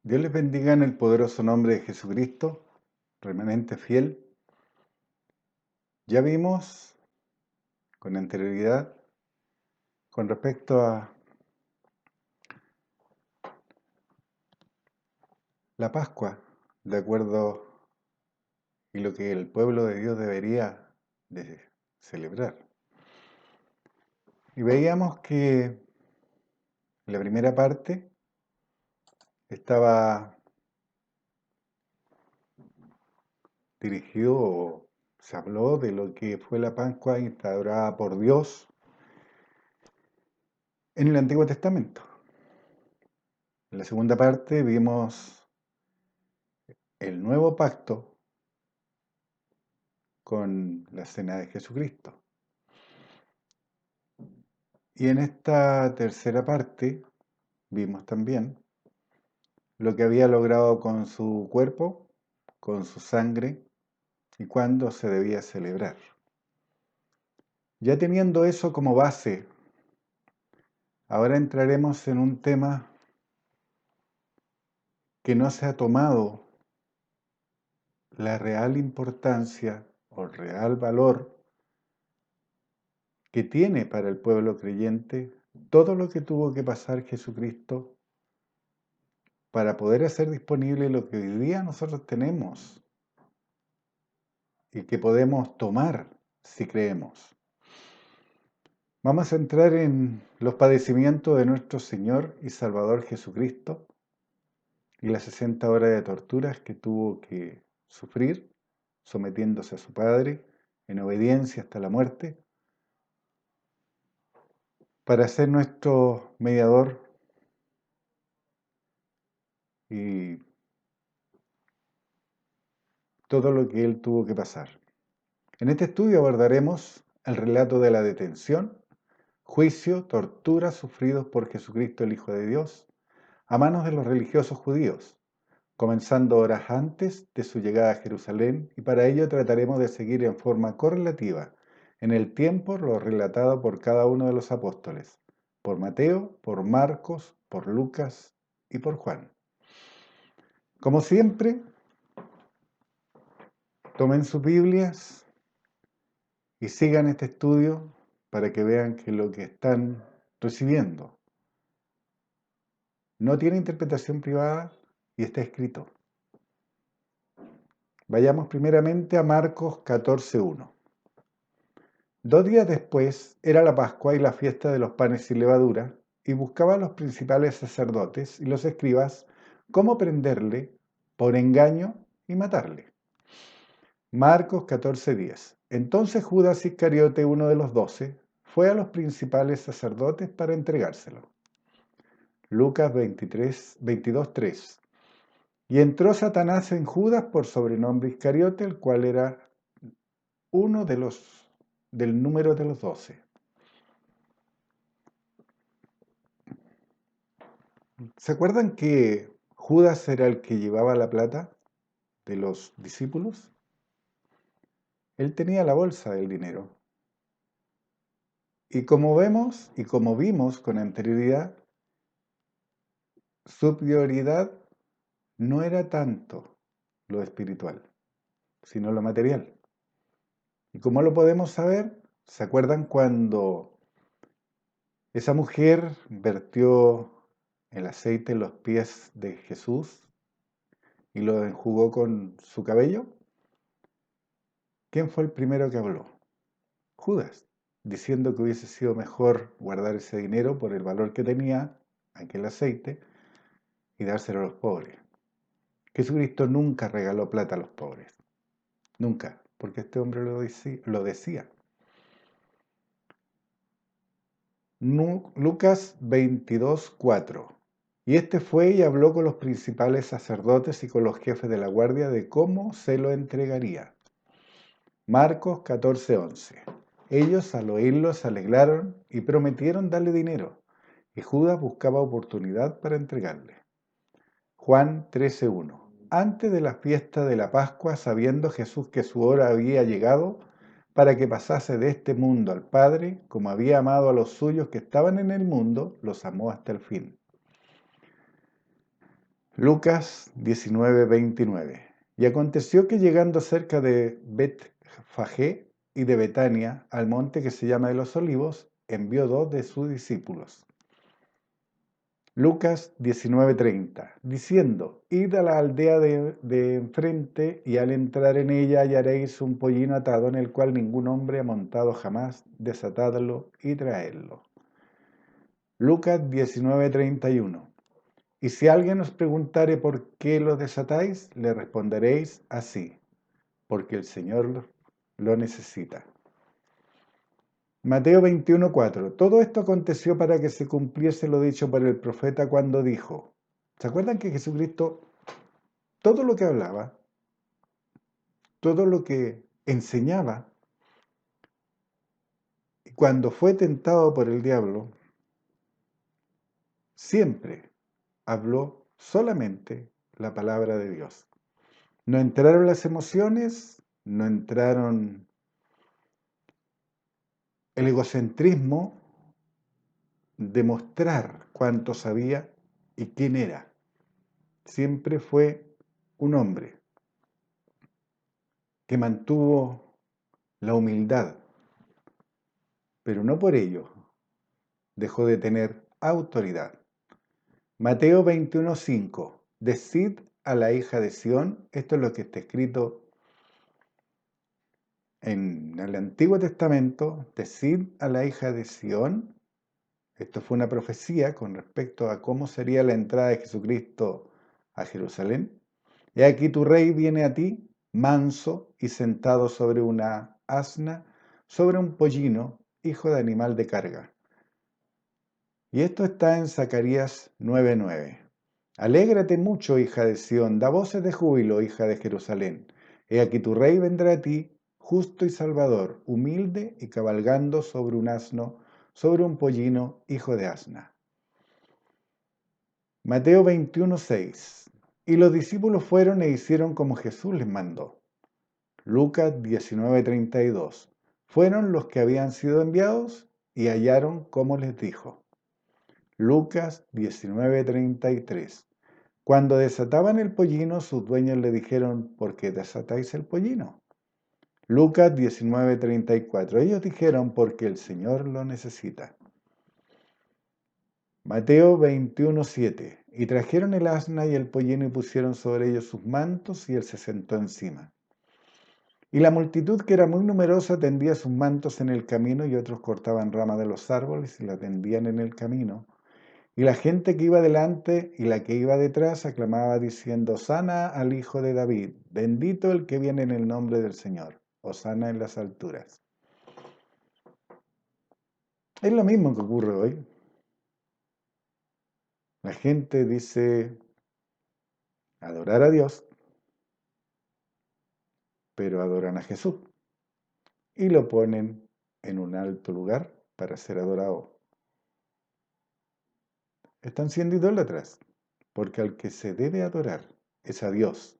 Dios les bendiga en el poderoso nombre de Jesucristo, remanente fiel. Ya vimos con anterioridad con respecto a la Pascua, de acuerdo y lo que el pueblo de Dios debería de celebrar. Y veíamos que en la primera parte estaba dirigido o se habló de lo que fue la Pascua instaurada por Dios en el Antiguo Testamento. En la segunda parte vimos el nuevo pacto con la cena de Jesucristo. Y en esta tercera parte vimos también lo que había logrado con su cuerpo, con su sangre y cuándo se debía celebrar. Ya teniendo eso como base, ahora entraremos en un tema que no se ha tomado la real importancia o el real valor que tiene para el pueblo creyente todo lo que tuvo que pasar Jesucristo para poder hacer disponible lo que hoy día nosotros tenemos y que podemos tomar si creemos. Vamos a entrar en los padecimientos de nuestro Señor y Salvador Jesucristo y las 60 horas de torturas que tuvo que sufrir, sometiéndose a su Padre en obediencia hasta la muerte, para ser nuestro mediador y todo lo que Él tuvo que pasar. En este estudio abordaremos el relato de la detención, juicio, tortura sufridos por Jesucristo el Hijo de Dios a manos de los religiosos judíos, comenzando horas antes de su llegada a Jerusalén, y para ello trataremos de seguir en forma correlativa en el tiempo lo relatado por cada uno de los apóstoles, por Mateo, por Marcos, por Lucas y por Juan. Como siempre, tomen sus Biblias y sigan este estudio para que vean que lo que están recibiendo no tiene interpretación privada y está escrito. Vayamos primeramente a Marcos 14:1. 2 días después era la Pascua y la fiesta de los panes sin levadura, y buscaban los principales sacerdotes y los escribas cómo prenderle por engaño y matarle. Marcos 14:10. Entonces Judas Iscariote, uno de los 12, fue a los principales sacerdotes para entregárselo. Lucas 22:3. Y entró Satanás en Judas por sobrenombre Iscariote, el cual era uno del número de los 12. ¿Se acuerdan que Judas era el que llevaba la plata de los discípulos? Él tenía la bolsa del dinero. Y como vemos y como vimos con anterioridad, su prioridad no era tanto lo espiritual, sino lo material. ¿Y cómo lo podemos saber? ¿Se acuerdan cuando esa mujer vertió el aceite en los pies de Jesús y lo enjugó con su cabello? ¿Quién fue el primero que habló? Judas, diciendo que hubiese sido mejor guardar ese dinero por el valor que tenía aquel aceite y dárselo a los pobres. Jesucristo nunca regaló plata a los pobres, nunca, porque este hombre lo decía. Lucas 22:4. Y este fue y habló con los principales sacerdotes y con los jefes de la guardia de cómo se lo entregaría. Marcos 14:11. Ellos al oírlo se alegraron y prometieron darle dinero, y Judas buscaba oportunidad para entregarle. Juan 13:1. Antes de la fiesta de la Pascua, sabiendo Jesús que su hora había llegado para que pasase de este mundo al Padre, como había amado a los suyos que estaban en el mundo, los amó hasta el fin. Lucas 19:29. Y aconteció que llegando cerca de Betfagé y de Betania, al monte que se llama de los Olivos, envió 2 de sus discípulos. Lucas 19:30, diciendo, id a la aldea de enfrente y al entrar en ella hallaréis un pollino atado en el cual ningún hombre ha montado jamás, desatadlo y traedlo. Lucas 19:31. Y si alguien os preguntare por qué lo desatáis, le responderéis así, porque el Señor lo necesita. Mateo 21:4. Todo esto aconteció para que se cumpliese lo dicho por el profeta cuando dijo. ¿Se acuerdan que Jesucristo, todo lo que hablaba, todo lo que enseñaba, cuando fue tentado por el diablo, siempre habló solamente la palabra de Dios? No entraron las emociones, no entraron el egocentrismo de mostrar cuánto sabía y quién era. Siempre fue un hombre que mantuvo la humildad, pero no por ello dejó de tener autoridad. Mateo 21:5. Decid a la hija de Sión, esto es lo que está escrito en el Antiguo Testamento, decid a la hija de Sión. Esto fue una profecía con respecto a cómo sería la entrada de Jesucristo a Jerusalén. He aquí tu rey viene a ti, manso y sentado sobre una asna, sobre un pollino, hijo de animal de carga. Y esto está en Zacarías 9:9. Alégrate mucho, hija de Sión, da voces de júbilo, hija de Jerusalén. He aquí tu rey vendrá a ti, justo y salvador, humilde y cabalgando sobre un asno, sobre un pollino, hijo de asna. Mateo 21:6. Y los discípulos fueron e hicieron como Jesús les mandó. Lucas 19:32. Fueron los que habían sido enviados y hallaron como les dijo. Lucas 19:33. Cuando desataban el pollino, sus dueños le dijeron, ¿por qué desatáis el pollino? Lucas 19:34. Ellos dijeron, porque el Señor lo necesita. Mateo 21:7. Y trajeron el asna y el pollino y pusieron sobre ellos sus mantos y él se sentó encima. Y la multitud, que era muy numerosa, tendía sus mantos en el camino y otros cortaban ramas de los árboles y la tendían en el camino. Y la gente que iba delante y la que iba detrás aclamaba diciendo, Hosana al Hijo de David, bendito el que viene en el nombre del Señor, Hosana en las alturas. Es lo mismo que ocurre hoy. La gente dice adorar a Dios, pero adoran a Jesús y lo ponen en un alto lugar para ser adorado. Están siendo idólatras, porque al que se debe adorar es a Dios.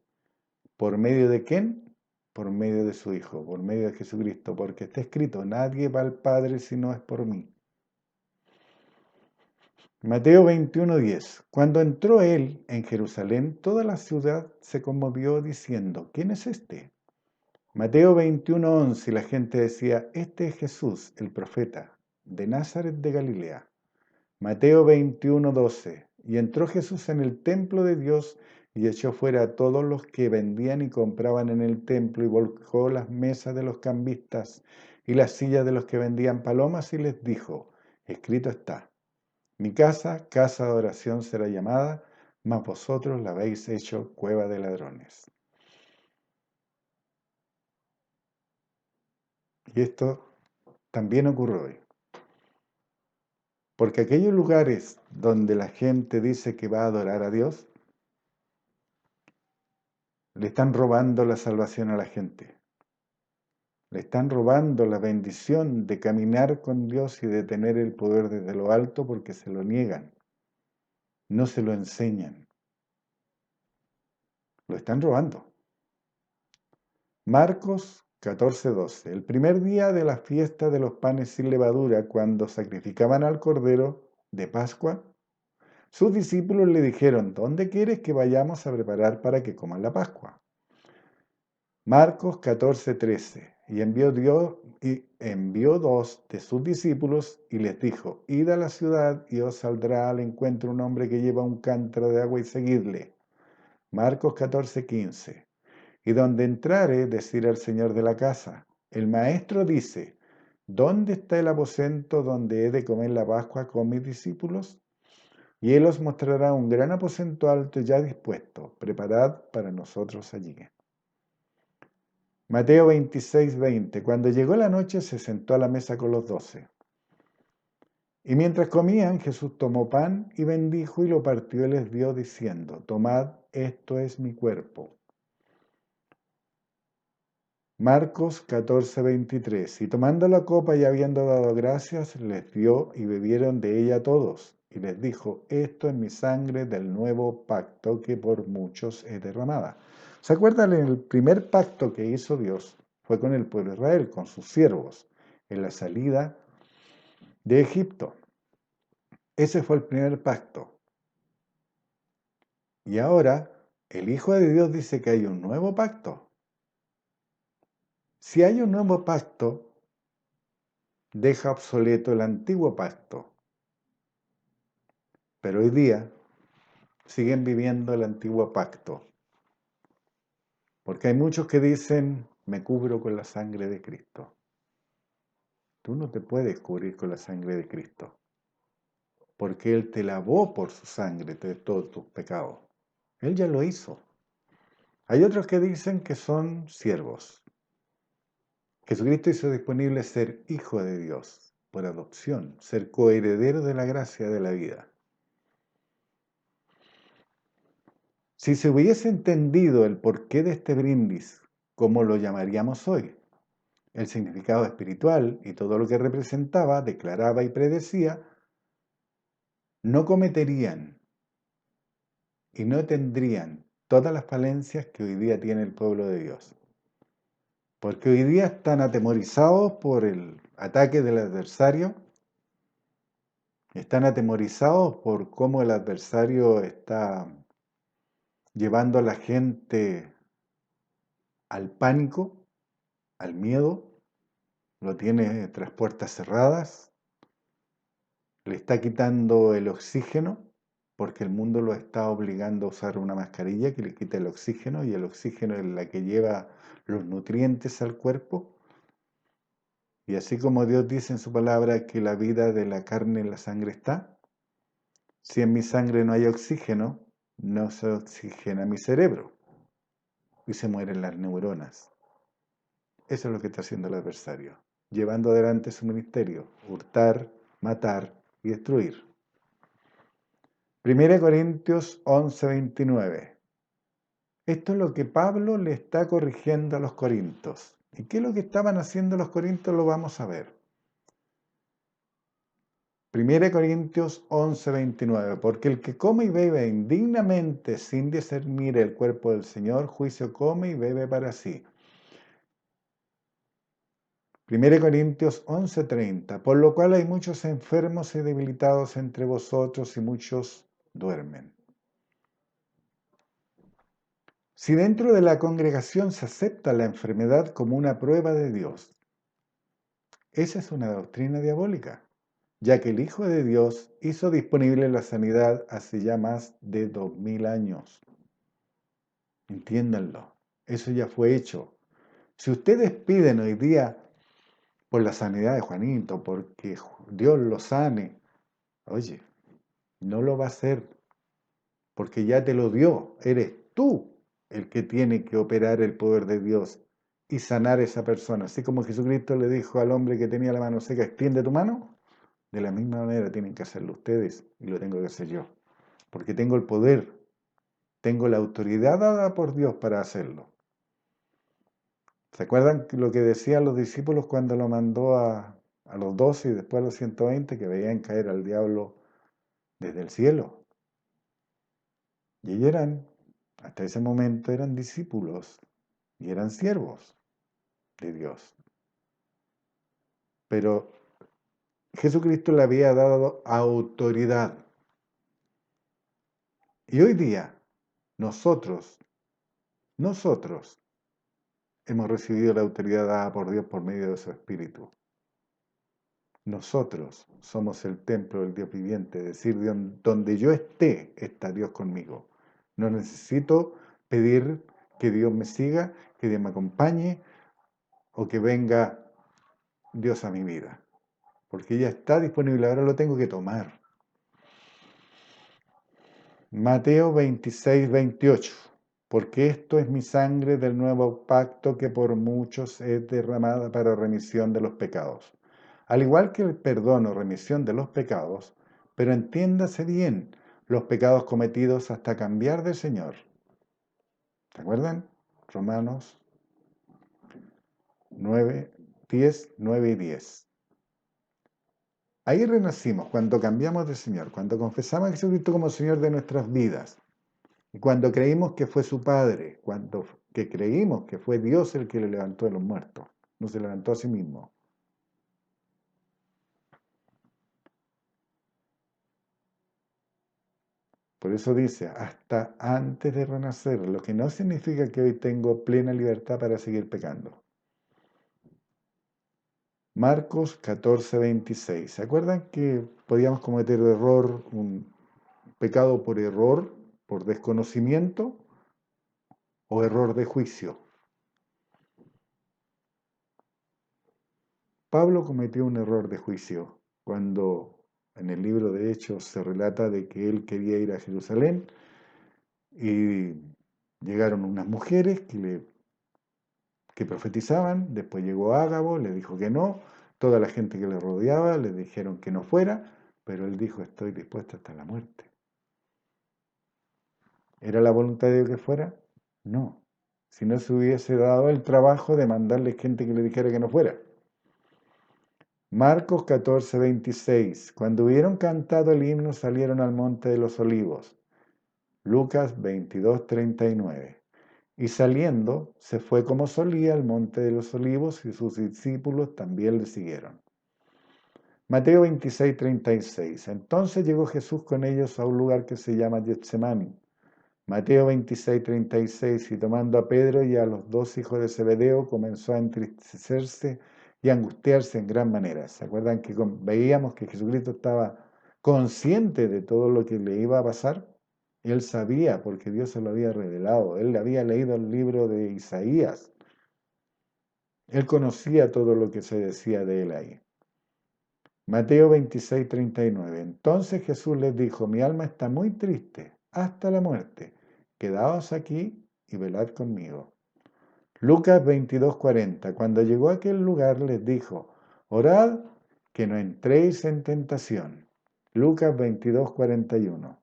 ¿Por medio de quién? Por medio de su Hijo, por medio de Jesucristo, porque está escrito, nadie va al Padre si no es por mí. Mateo 21:10. Cuando entró él en Jerusalén, toda la ciudad se conmovió diciendo, ¿quién es este? Mateo 21:11. Y la gente decía, este es Jesús, el profeta, de Nazaret de Galilea. Mateo 21:12. Y entró Jesús en el templo de Dios y echó fuera a todos los que vendían y compraban en el templo y volcó las mesas de los cambistas y las sillas de los que vendían palomas y les dijo, escrito está, mi casa, casa de oración será llamada, mas vosotros la habéis hecho cueva de ladrones. Y esto también ocurre hoy. Porque aquellos lugares donde la gente dice que va a adorar a Dios, le están robando la salvación a la gente. Le están robando la bendición de caminar con Dios y de tener el poder desde lo alto porque se lo niegan. No se lo enseñan. Lo están robando. Marcos 14:12. El primer día de la fiesta de los panes sin levadura, cuando sacrificaban al Cordero de Pascua, Sus discípulos le dijeron, ¿dónde quieres que vayamos a preparar para que coman la Pascua? Marcos 14:13. Y envió dos de sus discípulos y les dijo, id a la ciudad y os saldrá al encuentro un hombre que lleva un cántaro de agua y seguidle. Marcos 14:15. Y donde entrare, decir al señor de la casa, el maestro dice, ¿dónde está el aposento donde he de comer la Pascua con mis discípulos? Y él os mostrará un gran aposento alto ya dispuesto, preparad para nosotros allí. Mateo 26:20. Cuando llegó la noche se sentó a la mesa con los 12. Y mientras comían, Jesús tomó pan y bendijo y lo partió y les dio diciendo, tomad, esto es mi cuerpo. Marcos 14:23. Y tomando la copa y habiendo dado gracias, les dio y bebieron de ella todos. Y les dijo, esto es mi sangre del nuevo pacto que por muchos es derramada. ¿Se acuerdan? El primer pacto que hizo Dios fue con el pueblo de Israel, con sus siervos, en la salida de Egipto. Ese fue el primer pacto. Y ahora el Hijo de Dios dice que hay un nuevo pacto. Si hay un nuevo pacto, deja obsoleto el antiguo pacto. Pero hoy día siguen viviendo el antiguo pacto. Porque hay muchos que dicen, me cubro con la sangre de Cristo. Tú no te puedes cubrir con la sangre de Cristo. Porque Él te lavó por su sangre de todos tus pecados. Él ya lo hizo. Hay otros que dicen que son siervos. Jesucristo hizo disponible ser hijo de Dios por adopción, ser coheredero de la gracia de la vida. Si se hubiese entendido el porqué de este brindis, como lo llamaríamos hoy, el significado espiritual y todo lo que representaba, declaraba y predecía, no cometerían y no tendrían todas las falencias que hoy día tiene el pueblo de Dios. Porque hoy día están atemorizados por el ataque del adversario, están atemorizados por cómo el adversario está llevando a la gente al pánico, al miedo, lo tiene tras puertas cerradas, le está quitando el oxígeno, porque el mundo lo está obligando a usar una mascarilla que le quita el oxígeno, y el oxígeno es la que lleva los nutrientes al cuerpo. Y así como Dios dice en su palabra que la vida de la carne en la sangre está, si en mi sangre no hay oxígeno, no se oxigena mi cerebro y se mueren las neuronas. Eso es lo que está haciendo el adversario, llevando adelante su ministerio, hurtar, matar y destruir. 1 Corintios 11:29. Esto es lo que Pablo le está corrigiendo a los corintios. ¿Y qué es lo que estaban haciendo los corintios? Lo vamos a ver. 1 Corintios 11:29. Porque el que come y bebe indignamente sin discernir el cuerpo del Señor, juicio come y bebe para sí. 1 Corintios 11:30. Por lo cual hay muchos enfermos y debilitados entre vosotros y muchos duermen. Si dentro de la congregación se acepta la enfermedad como una prueba de Dios, esa es una doctrina diabólica, ya que el Hijo de Dios hizo disponible la sanidad hace ya más de 2000 años. Entiéndanlo, eso ya fue hecho. Si ustedes piden hoy día por la sanidad de Juanito, porque Dios lo sane, oye, no lo va a hacer, porque ya te lo dio. Eres tú el que tiene que operar el poder de Dios y sanar a esa persona. Así como Jesucristo le dijo al hombre que tenía la mano seca, extiende tu mano, de la misma manera tienen que hacerlo ustedes y lo tengo que hacer yo. Porque tengo el poder, tengo la autoridad dada por Dios para hacerlo. ¿Se acuerdan lo que decían los discípulos cuando lo mandó a los 12 y después a los 120, que veían caer al diablo desde el cielo? Y ellos hasta ese momento eran discípulos y eran siervos de Dios. Pero Jesucristo le había dado autoridad. Y hoy día, nosotros hemos recibido la autoridad dada por Dios por medio de su Espíritu. Nosotros somos el templo del Dios viviente, es decir, donde yo esté, está Dios conmigo. No necesito pedir que Dios me siga, que Dios me acompañe o que venga Dios a mi vida, porque ya está disponible, ahora lo tengo que tomar. Mateo 26, 28. Porque esto es mi sangre del nuevo pacto que por muchos es derramada para remisión de los pecados. Al igual que el perdón o remisión de los pecados, pero entiéndase bien, los pecados cometidos hasta cambiar de Señor. ¿Se acuerdan? Romanos 9, 10, 9 y 10. Ahí renacimos, cuando cambiamos de Señor, cuando confesamos a Jesucristo como Señor de nuestras vidas. Y cuando creímos que fue su Padre, cuando que creímos que fue Dios el que le levantó de los muertos, no se levantó a sí mismo. Por eso dice, hasta antes de renacer, lo que no significa que hoy tengo plena libertad para seguir pecando. Marcos 14, 26. ¿Se acuerdan que podíamos cometer un pecado por error, por desconocimiento o error de juicio? Pablo cometió un error de juicio cuando en el libro de Hechos se relata de que él quería ir a Jerusalén y llegaron unas mujeres que profetizaban, después llegó Ágabo, le dijo que no, toda la gente que le rodeaba le dijeron que no fuera, pero él dijo, estoy dispuesto hasta la muerte. ¿Era la voluntad de Dios que fuera? No. Si no se hubiese dado el trabajo de mandarle gente que le dijera que no fuera. Marcos 14, 26. Cuando hubieron cantado el himno salieron al monte de los olivos. Lucas 22, 39. Y saliendo, se fue como solía al monte de los olivos y sus discípulos también le siguieron. Mateo 26, 36. Entonces llegó Jesús con ellos a un lugar que se llama Getsemani. Mateo 26, 36. Y tomando a Pedro y a los dos hijos de Zebedeo, comenzó a entristecerse y a angustiarse en gran manera. ¿Se acuerdan que veíamos que Jesucristo estaba consciente de todo lo que le iba a pasar? Él sabía porque Dios se lo había revelado. Él había leído el libro de Isaías. Él conocía todo lo que se decía de él ahí. Mateo 26, 39. Entonces Jesús les dijo, mi alma está muy triste hasta la muerte. Quedaos aquí y velad conmigo. Lucas 22, 40. Cuando llegó a aquel lugar les dijo, orad que no entréis en tentación. Lucas 22, 41.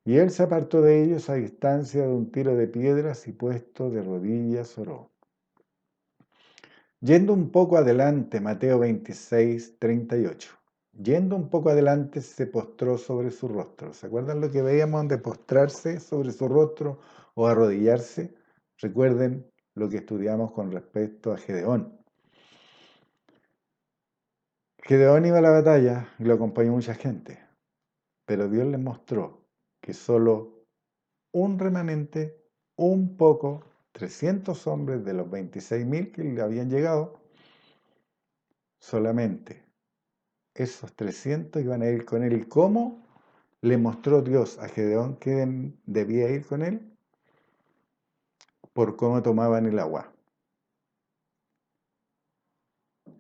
Y él se apartó de ellos a distancia de un tiro de piedras y puesto de rodillas oró. Yendo un poco adelante, Mateo 26, 38. Yendo un poco adelante se postró sobre su rostro. ¿Se acuerdan lo que veíamos de postrarse sobre su rostro o arrodillarse? Recuerden lo que estudiamos con respecto a Gedeón. Gedeón iba a la batalla y lo acompañó mucha gente, pero Dios les mostró que solo un remanente, un poco, 300 hombres de los 26.000 que le habían llegado, solamente esos 300 iban a ir con él. ¿Y cómo le mostró Dios a Gedeón que debía ir con él? Por cómo tomaban el agua.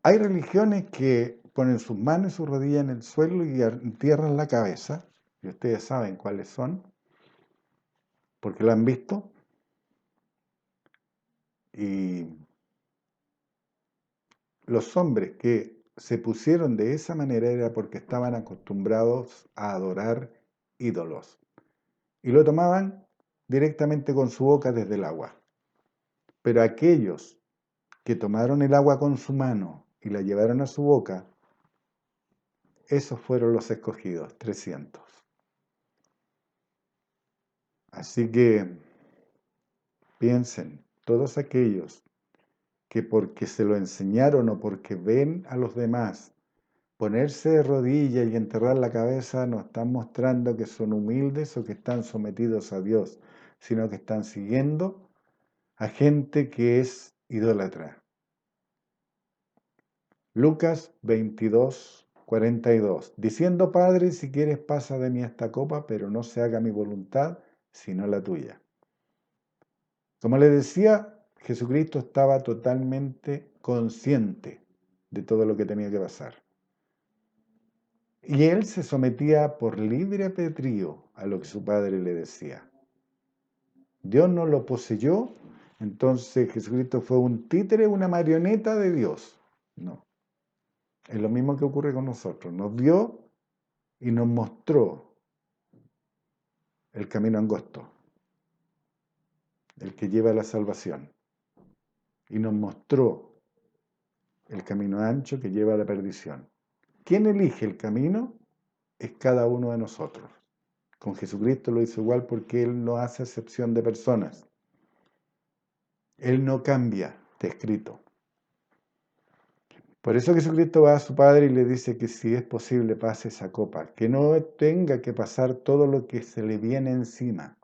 Hay religiones que ponen sus manos y sus rodillas en el suelo y entierran la cabeza, y ustedes saben cuáles son, porque lo han visto, y los hombres que se pusieron de esa manera era porque estaban acostumbrados a adorar ídolos, y lo tomaban directamente con su boca desde el agua. Pero aquellos que tomaron el agua con su mano y la llevaron a su boca, esos fueron los escogidos, 300. Así que piensen, todos aquellos que porque se lo enseñaron o porque ven a los demás ponerse de rodillas y enterrar la cabeza no están mostrando que son humildes o que están sometidos a Dios, sino que están siguiendo a gente que es idólatra. Lucas 22, 42. Diciendo, Padre, si quieres pasa de mí esta copa, pero no se haga mi voluntad, sino la tuya. Como les decía, Jesucristo estaba totalmente consciente de todo lo que tenía que pasar. Y él se sometía por libre albedrío a lo que su padre le decía. Dios no lo poseyó, entonces Jesucristo fue un títere, una marioneta de Dios. No. Es lo mismo que ocurre con nosotros. Nos vio y nos mostró el camino angosto, el que lleva a la salvación. Y nos mostró el camino ancho que lleva a la perdición. ¿Quién elige el camino? Es cada uno de nosotros. Con Jesucristo lo hizo igual porque Él no hace excepción de personas. Él no cambia, está escrito. Por eso Jesucristo va a su Padre y le dice que si es posible pase esa copa, que no tenga que pasar todo lo que se le viene encima.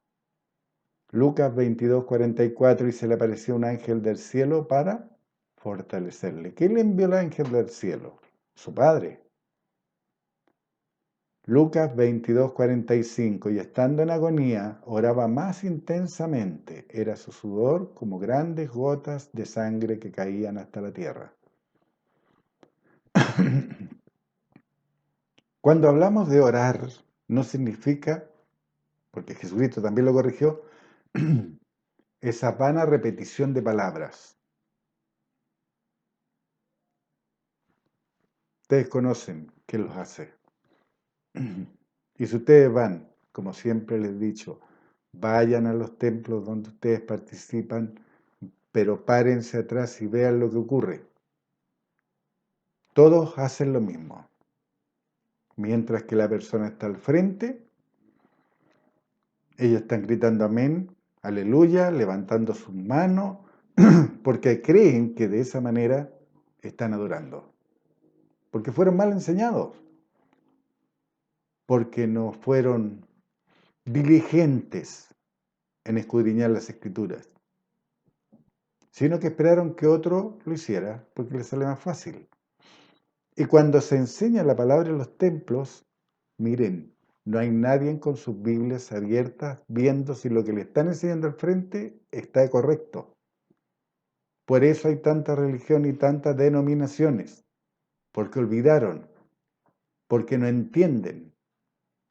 Lucas 22, 44, y se le apareció un ángel del cielo para fortalecerle. ¿Quién le envió el ángel del cielo? Su Padre. Lucas 22, 45, y estando en agonía, oraba más intensamente. Era su sudor como grandes gotas de sangre que caían hasta la tierra. Cuando hablamos de orar, no significa, porque Jesucristo también lo corrigió, esa vana repetición de palabras. Ustedes conocen quién los hace. Y si ustedes van, como siempre les he dicho, vayan a los templos donde ustedes participan, pero párense atrás y vean lo que ocurre. Todos hacen lo mismo. Mientras que la persona está al frente, ellos están gritando amén, aleluya, levantando sus manos, porque creen que de esa manera están adorando. Porque fueron mal enseñados. Porque no fueron diligentes en escudriñar las escrituras, sino que esperaron que otro lo hiciera porque les sale más fácil. Y cuando se enseña la palabra en los templos, miren, no hay nadie con sus Biblias abiertas viendo si lo que le están enseñando al frente está correcto. Por eso hay tanta religión y tantas denominaciones, porque olvidaron, porque no entienden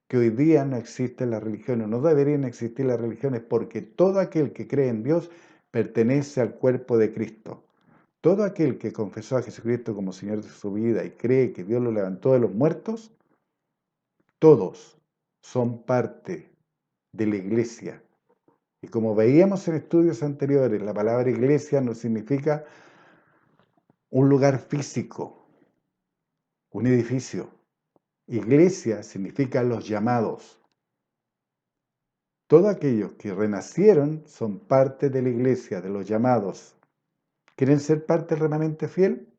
que hoy día no existen las religiones, no deberían existir las religiones, porque todo aquel que cree en Dios pertenece al cuerpo de Cristo. Todo aquel que confesó a Jesucristo como Señor de su vida y cree que Dios lo levantó de los muertos, todos son parte de la iglesia. Y como veíamos en estudios anteriores, la palabra iglesia no significa un lugar físico, un edificio. Iglesia significa los llamados. Todos aquellos que renacieron son parte de la iglesia, de los llamados. ¿Quieren ser parte del remanente fiel?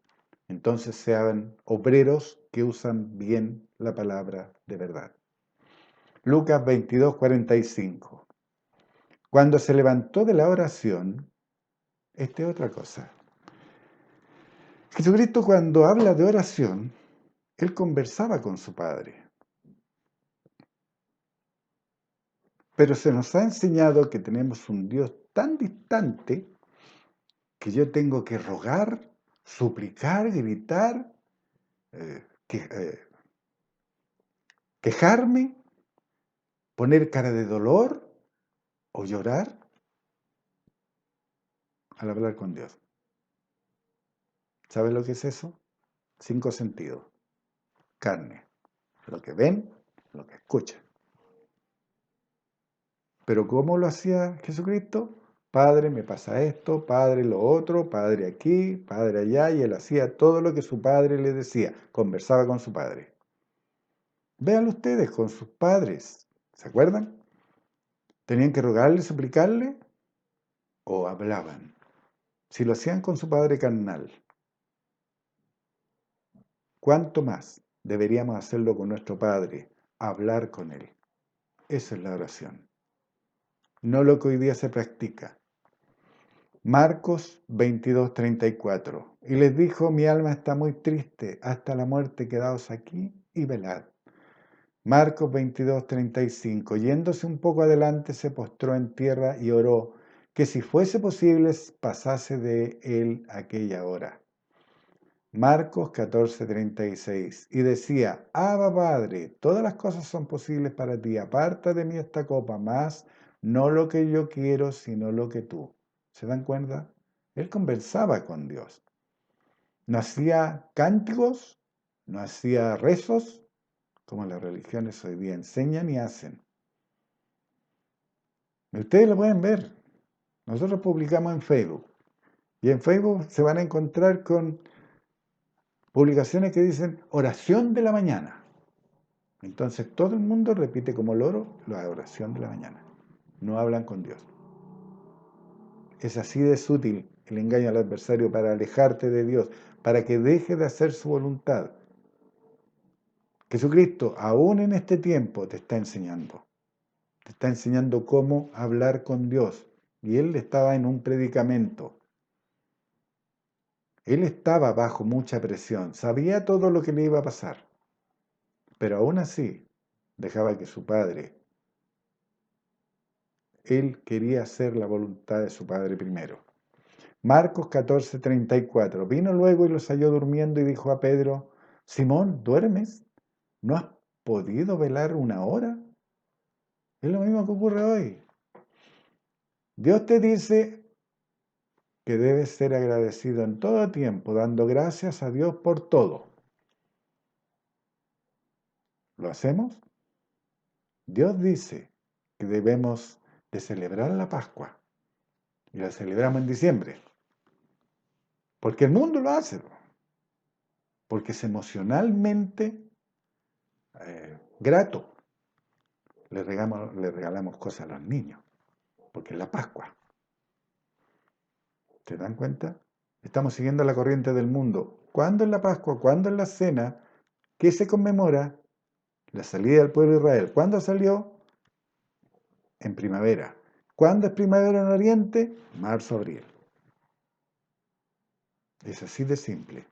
Entonces sean obreros que usan bien la palabra de verdad. Lucas 22, 45. Cuando se levantó de la oración, esta es otra cosa. Jesucristo cuando habla de oración, Él conversaba con su Padre. Pero se nos ha enseñado que tenemos un Dios tan distante que yo tengo que rogar, suplicar, gritar, quejarme, poner cara de dolor o llorar al hablar con Dios. ¿Sabes lo que es eso? 5 sentidos. Carne. Lo que ven, lo que escuchan. Pero ¿cómo lo hacía Jesucristo? Padre, me pasa esto, Padre, lo otro, Padre aquí, Padre allá, y Él hacía todo lo que su Padre le decía, conversaba con su Padre. Véanlo ustedes con sus padres, ¿se acuerdan? ¿Tenían que rogarle, suplicarle o hablaban? Si lo hacían con su Padre carnal, ¿cuánto más deberíamos hacerlo con nuestro Padre, hablar con Él. Esa es la oración, no lo que hoy día se practica. Marcos 22:34. Y les dijo, mi alma está muy triste hasta la muerte, quedaos aquí y velad. Marcos 22:35. Yéndose un poco adelante, se postró en tierra y oró, que si fuese posible pasase de él aquella hora. Marcos 14:36. Y decía, Abba Padre, todas las cosas son posibles para ti, aparta de mí esta copa, mas no lo que yo quiero, sino lo que tú. ¿Se dan cuenta? Él conversaba con Dios. No hacía cánticos, no hacía rezos, como las religiones hoy día enseñan y hacen. Ustedes lo pueden ver. Nosotros publicamos en Facebook. Y en Facebook se van a encontrar con publicaciones que dicen oración de la mañana. Entonces todo el mundo repite como loro la oración de la mañana. No hablan con Dios. Es así de sutil el engaño al adversario para alejarte de Dios, para que deje de hacer su voluntad. Jesucristo, aún en este tiempo, te está enseñando. Te está enseñando cómo hablar con Dios. Y Él estaba en un predicamento. Él estaba bajo mucha presión. Sabía todo lo que le iba a pasar. Pero aún así, dejaba que su Padre, Él quería hacer la voluntad de su Padre primero. Marcos 14:34. Vino luego y los halló durmiendo y dijo a Pedro, Simón, ¿duermes? ¿No has podido velar una hora? Es lo mismo que ocurre hoy. Dios te dice que debes ser agradecido en todo tiempo, dando gracias a Dios por todo. ¿Lo hacemos? Dios dice que debemos de celebrar la Pascua y la celebramos en diciembre, porque el mundo lo hace, porque es emocionalmente grato. Le regalamos cosas a los niños, porque es la Pascua. ¿Se dan cuenta? Estamos siguiendo la corriente del mundo. ¿Cuándo es la Pascua? ¿Cuándo es la cena? ¿Qué se conmemora? La salida del pueblo de Israel. ¿Cuándo salió? En primavera. ¿Cuándo es primavera en Oriente? Marzo, abril. Es así de simple.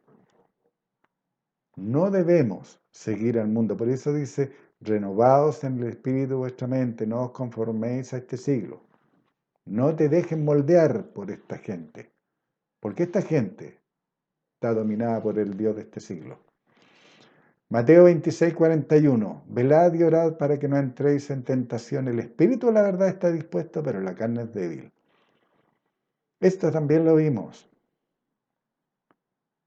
No debemos seguir al mundo. Por eso dice, renovaos en el espíritu de vuestra mente, no os conforméis a este siglo. No te dejen moldear por esta gente, porque esta gente está dominada por el Dios de este siglo. Mateo 26:41. Velad y orad para que no entréis en tentación. El espíritu, la verdad, está dispuesto, pero la carne es débil. Esto también lo vimos.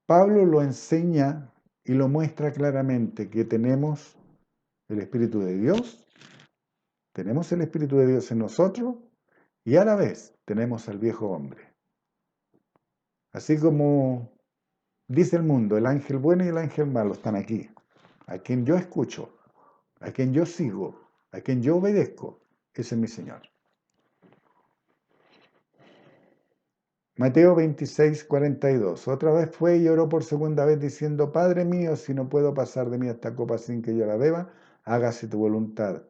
Pablo lo enseña y lo muestra claramente, que tenemos el Espíritu de Dios, tenemos el Espíritu de Dios en nosotros y a la vez tenemos al viejo hombre. Así como dice el mundo, el ángel bueno y el ángel malo están aquí, a quien yo escucho, a quien yo sigo, a quien yo obedezco, ese es mi Señor. Mateo 26:42. Otra vez fue y oró por segunda vez diciendo, Padre mío, si no puedo pasar de mí esta copa sin que yo la beba, hágase tu voluntad.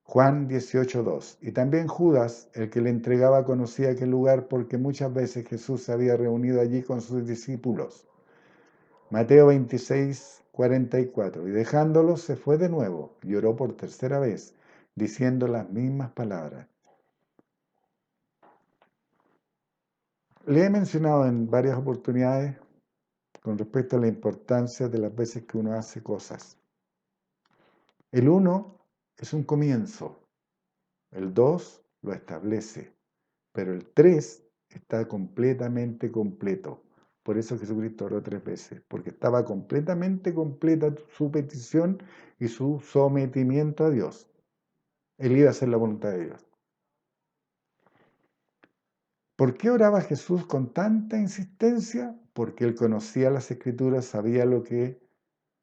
Juan 18:2. Y también Judas, el que le entregaba, conocía aquel lugar porque muchas veces Jesús se había reunido allí con sus discípulos. Mateo 26:44. Y dejándolos se fue de nuevo y oró por tercera vez, diciendo las mismas palabras. Le he mencionado en varias oportunidades con respecto a la importancia de las veces que uno hace cosas. El 1 es un comienzo, el 2 lo establece, pero el 3 está completamente completo. Por eso Jesucristo oró 3 veces, porque estaba completamente completa su petición y su sometimiento a Dios. Él iba a hacer la voluntad de Dios. ¿Por qué oraba Jesús con tanta insistencia? Porque él conocía las Escrituras, sabía lo que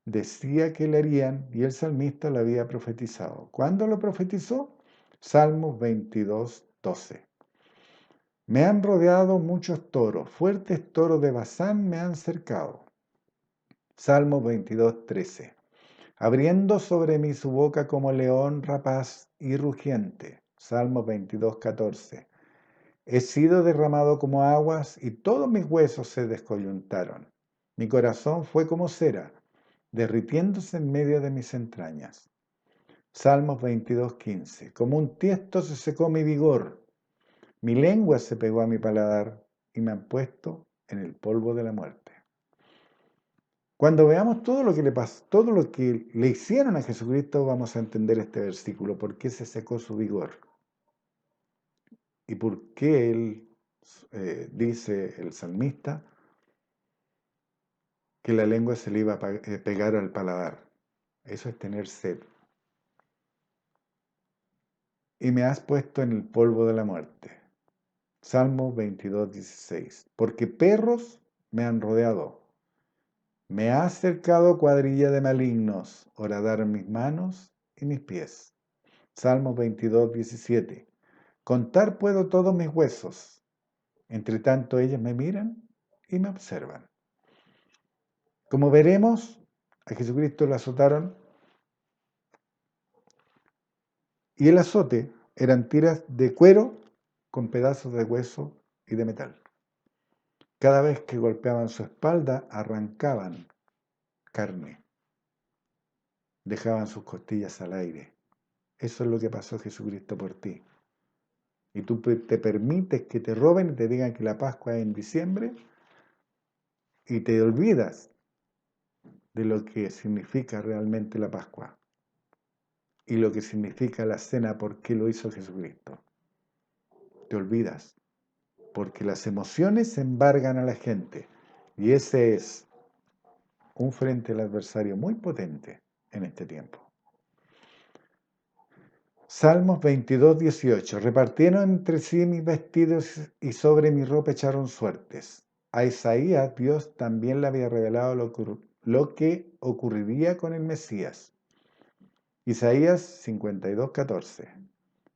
decía que le harían y el salmista lo había profetizado. ¿Cuándo lo profetizó? Salmos 22:12. Me han rodeado muchos toros, fuertes toros de Basán me han cercado. Salmo 22:13. Abriendo sobre mí su boca como león rapaz y rugiente. Salmo 22:14. He sido derramado como aguas y todos mis huesos se descoyuntaron. Mi corazón fue como cera, derritiéndose en medio de mis entrañas. Salmos 22:15. Como un tiesto se secó mi vigor. Mi lengua se pegó a mi paladar y me han puesto en el polvo de la muerte. Cuando veamos todo lo que le pasó, todo lo que le hicieron a Jesucristo, vamos a entender este versículo, por qué se secó su vigor y por qué él, dice el salmista, que la lengua se le iba a pegar al paladar. Eso es tener sed. Y me has puesto en el polvo de la muerte. Salmo 22:16. Porque perros me han rodeado. Me ha cercado cuadrilla de malignos. Horadaron mis manos y mis pies. Salmo 22:17. Contar puedo todos mis huesos. Entre tanto ellos me miran y me observan. Como veremos, a Jesucristo lo azotaron y el azote eran tiras de cuero con pedazos de hueso y de metal. Cada vez que golpeaban su espalda, arrancaban carne, dejaban sus costillas al aire. Eso es lo que pasó Jesucristo por ti. Y tú te permites que te roben y te digan que la Pascua es en diciembre y te olvidas de lo que significa realmente la Pascua y lo que significa la cena, por qué lo hizo Jesucristo. Te olvidas, porque las emociones embargan a la gente y ese es un frente al adversario muy potente en este tiempo. Salmos 22:18. Repartieron entre sí mis vestidos y sobre mi ropa echaron suertes. A Isaías Dios también le había revelado lo que ocurriría con el Mesías. Isaías 52:14.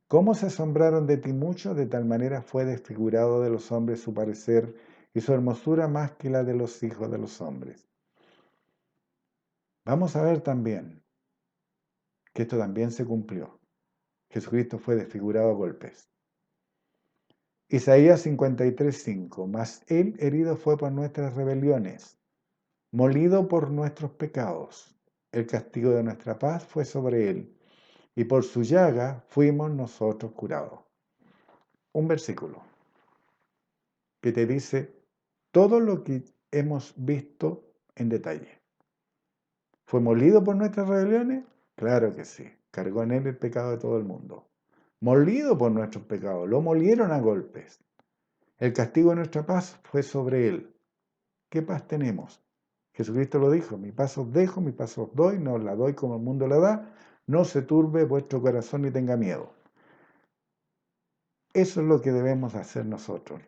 ¿Cómo se asombraron de ti mucho? De tal manera fue desfigurado de los hombres su parecer y su hermosura más que la de los hijos de los hombres. Vamos a ver también que esto también se cumplió. Jesucristo fue desfigurado a golpes. Isaías 53:5. Mas él herido fue por nuestras rebeliones, molido por nuestros pecados. El castigo de nuestra paz fue sobre él, y por su llaga fuimos nosotros curados. Un versículo que te dice todo lo que hemos visto en detalle. ¿Fue molido por nuestras rebeliones? Claro que sí. Cargó en él el pecado de todo el mundo. Molido por nuestros pecados. Lo molieron a golpes. El castigo de nuestra paz fue sobre él. ¿Qué paz tenemos? Jesucristo lo dijo, mi paz os dejo, mi paz os doy, no os la doy como el mundo la da, no se turbe vuestro corazón ni tenga miedo. Eso es lo que debemos hacer nosotros.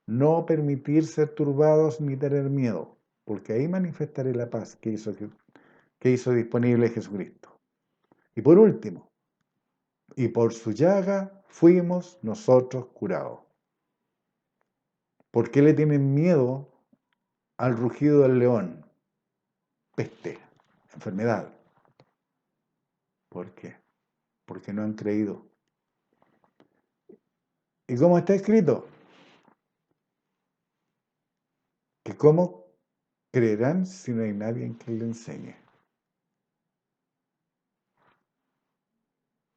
No permitir ser turbados ni tener miedo, porque ahí manifestaré la paz que hizo disponible Jesucristo. Y por último, y por su llaga fuimos nosotros curados. ¿Por qué le tienen miedo al rugido del león? Peste, enfermedad. ¿Por qué? Porque no han creído. ¿Y cómo está escrito? Que cómo creerán si no hay nadie que le enseñe.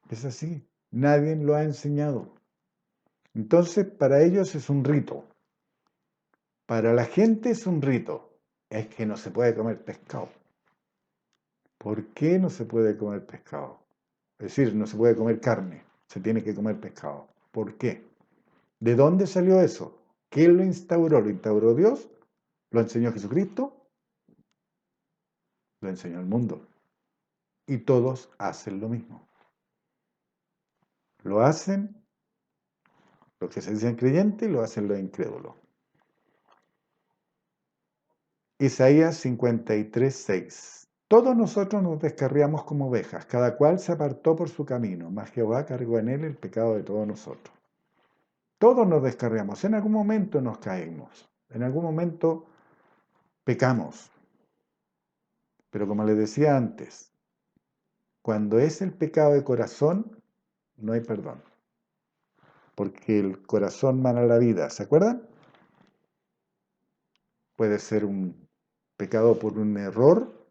Es así, nadie lo ha enseñado. Entonces, para ellos es un rito. Para la gente es un rito. Es que no se puede comer pescado. ¿Por qué no se puede comer pescado? Es decir, no se puede comer carne, se tiene que comer pescado. ¿Por qué? ¿De dónde salió eso? ¿Quién lo instauró? ¿Lo instauró Dios? ¿Lo enseñó Jesucristo? Lo enseñó el mundo. Y todos hacen lo mismo. Lo hacen los que se dicen creyentes y lo hacen los incrédulos. Isaías 53:6. Todos nosotros nos descarriamos como ovejas, cada cual se apartó por su camino, mas Jehová cargó en él el pecado de todos nosotros. Todos nos descarriamos, en algún momento nos caemos, en algún momento pecamos. Pero como les decía antes, cuando es el pecado de corazón, no hay perdón. Porque el corazón mana la vida, ¿se acuerdan? Puede ser un pecado por un error,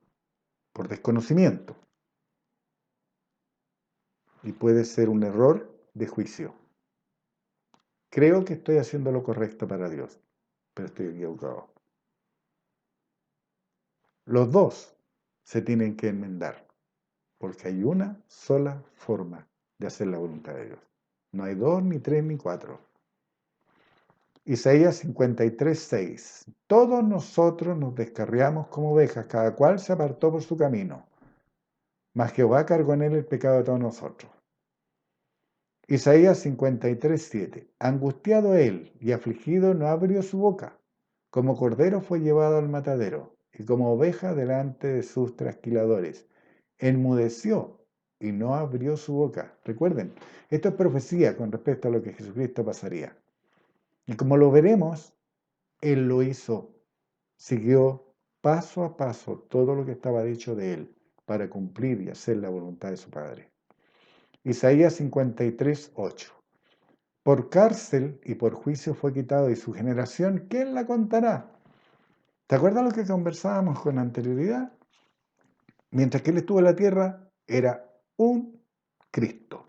por desconocimiento. Y puede ser un error de juicio. Creo que estoy haciendo lo correcto para Dios, pero estoy equivocado. Los dos se tienen que enmendar, porque hay una sola forma de hacer la voluntad de Dios. No hay dos, ni tres, ni cuatro. Isaías 53:6. Todos nosotros nos descarriamos como ovejas, cada cual se apartó por su camino, mas Jehová cargó en él el pecado de todos nosotros. Isaías 53:7. Angustiado él y afligido no abrió su boca, como cordero fue llevado al matadero, y como oveja delante de sus trasquiladores. Enmudeció y no abrió su boca. Recuerden, esto es profecía con respecto a lo que Jesucristo pasaría. Y como lo veremos, Él lo hizo, siguió paso a paso todo lo que estaba dicho de Él para cumplir y hacer la voluntad de su Padre. Isaías 53:8. Por cárcel y por juicio fue quitado, y su generación, ¿quién la contará? ¿Te acuerdas lo que conversábamos con anterioridad? Mientras que Él estuvo en la tierra, era un Cristo,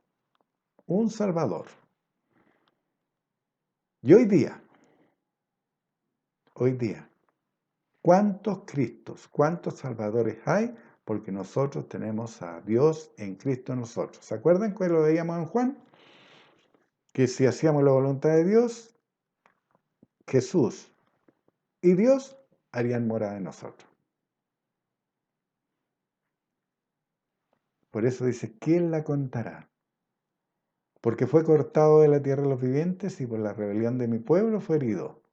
un Salvador. Y hoy día, ¿cuántos Cristos, cuántos Salvadores hay? Porque nosotros tenemos a Dios en Cristo nosotros. ¿Se acuerdan que lo veíamos en Juan? Que si hacíamos la voluntad de Dios, Jesús y Dios harían morada en nosotros. Por eso dice, ¿quién la contará? Porque fue cortado de la tierra de los vivientes y por la rebelión de mi pueblo fue herido.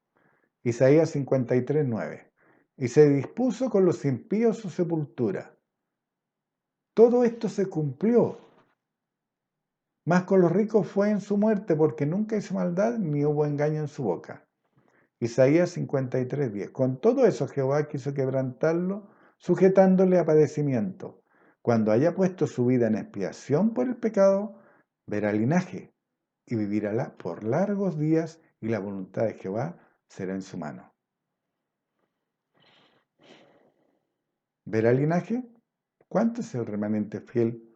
Isaías 53:9. Y se dispuso con los impíos su sepultura. Todo esto se cumplió. Mas con los ricos fue en su muerte, porque nunca hizo maldad ni hubo engaño en su boca. Isaías 53:10. Con todo eso Jehová quiso quebrantarlo, sujetándole a padecimiento. Cuando haya puesto su vida en expiación por el pecado, verá linaje y vivirá por largos días, y la voluntad de Jehová será en su mano. ¿Verá linaje? ¿Cuánto es el remanente fiel?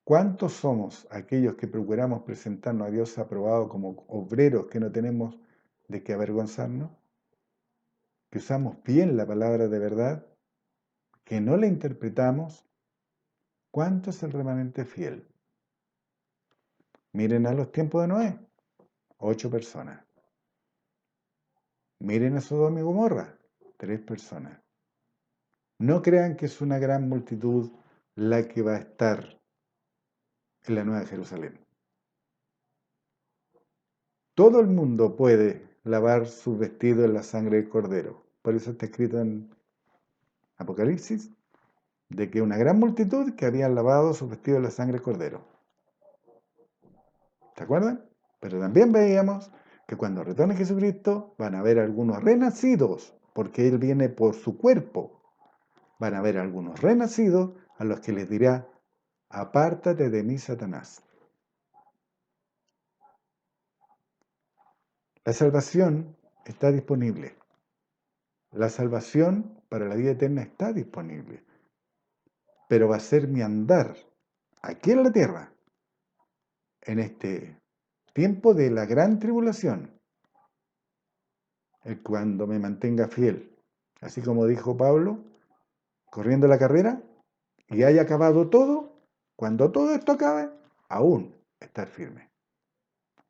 ¿Cuántos somos aquellos que procuramos presentarnos a Dios aprobado como obreros que no tenemos de qué avergonzarnos? Que usamos bien la palabra de verdad, que no la interpretamos. ¿Cuánto es el remanente fiel? Miren a los tiempos de Noé, 8 personas. Miren a Sodoma y Gomorra, 3 personas. No crean que es una gran multitud la que va a estar en la Nueva Jerusalén. Todo el mundo puede lavar sus vestidos en la sangre del Cordero. Por eso está escrito en Apocalipsis, de que una gran multitud que habían lavado sus vestidos en la sangre del Cordero. ¿Se acuerdan? Pero también veíamos que cuando retorne Jesucristo van a haber algunos renacidos, porque Él viene por su cuerpo. Van a haber algunos renacidos a los que les dirá, apártate de mí, Satanás. La salvación está disponible. La salvación para la vida eterna está disponible. Pero va a ser mi andar aquí en la tierra, en este tiempo de la gran tribulación, cuando me mantenga fiel. Así como dijo Pablo, corriendo la carrera y haya acabado todo, cuando todo esto acabe, aún estar firme.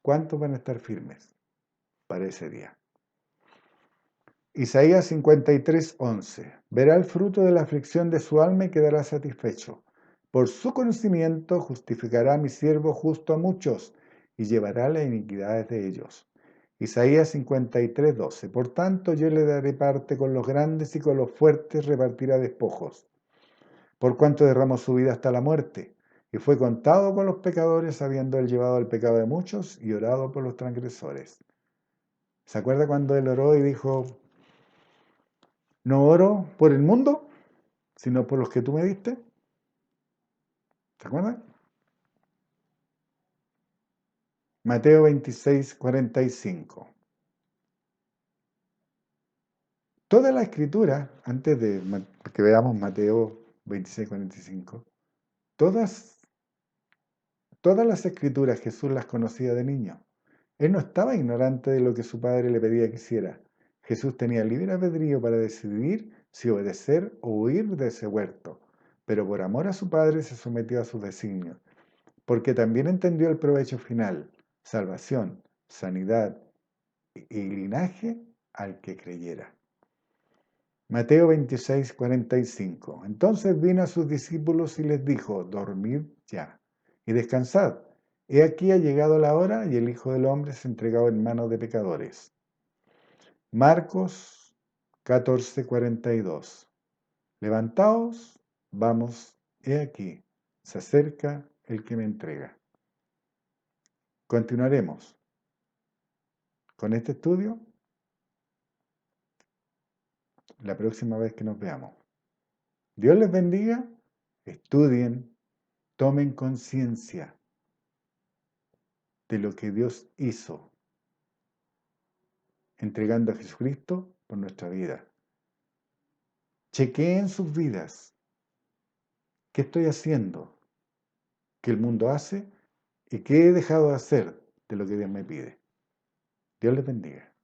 ¿Cuántos van a estar firmes para ese día? Isaías 53:11. Verá el fruto de la aflicción de su alma y quedará satisfecho. Por su conocimiento justificará mi siervo justo a muchos y llevará las iniquidades de ellos. Isaías 53:12. Por tanto yo le daré parte con los grandes y con los fuertes repartirá despojos. Por cuanto derramó su vida hasta la muerte y fue contado con los pecadores, habiendo él llevado el pecado de muchos y orado por los transgresores. ¿Se acuerda cuando él oró y dijo, no oro por el mundo, sino por los que tú me diste. ¿Te acuerdas? Mateo 26:45. Toda la escritura, antes de que veamos Mateo 26:45, todas, todas las escrituras Jesús las conocía de niño. Él no estaba ignorante de lo que su padre le pedía que hiciera. Jesús tenía libre albedrío para decidir si obedecer o huir de ese huerto, pero por amor a su padre se sometió a sus designios, porque también entendió el provecho final, salvación, sanidad y linaje al que creyera. Mateo 26:45. Entonces vino a sus discípulos y les dijo: dormid ya y descansad. He aquí ha llegado la hora y el Hijo del Hombre es entregado en manos de pecadores. Marcos 14:42. Levantaos, vamos, he aquí, se acerca el que me entrega. Continuaremos con este estudio la próxima vez que nos veamos. Dios les bendiga, estudien, tomen conciencia de lo que Dios hizo, entregando a Jesucristo por nuestra vida. Chequeen sus vidas. ¿Qué estoy haciendo? ¿Qué el mundo hace? ¿Y qué he dejado de hacer de lo que Dios me pide? Dios les bendiga.